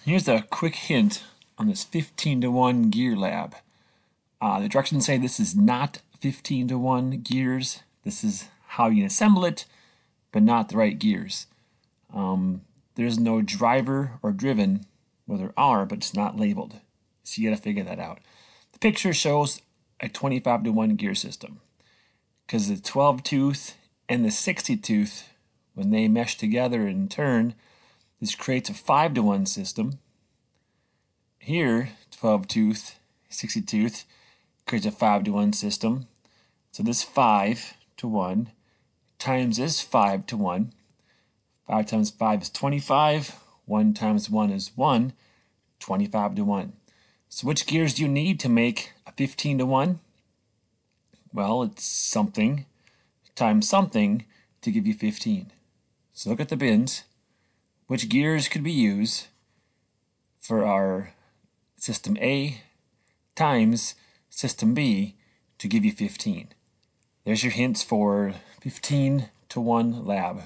Here's a quick hint on this 15 to 1 gear lab. The directions say this is not 15 to 1 gears. This is how you assemble it, but not the right gears. There's no driver or driven. Well, there are, but it's not labeled. So you gotta figure that out. The picture shows a 25 to 1 gear system because the 12 tooth and the 60 tooth, when they mesh together and turn, this creates a 5 to 1 system. Here, 12 tooth, 60 tooth creates a 5 to 1 system. So this 5 to 1 times this 5 to 1. 5 times 5 is 25. 1 times 1 is 1. 25 to 1. So which gears do you need to make a 15 to 1? Well, it's something times something to give you 15. So look at the bins. Which gears could we use for our system A times system B to give you 15? There's your hints for 15 to 1 lab.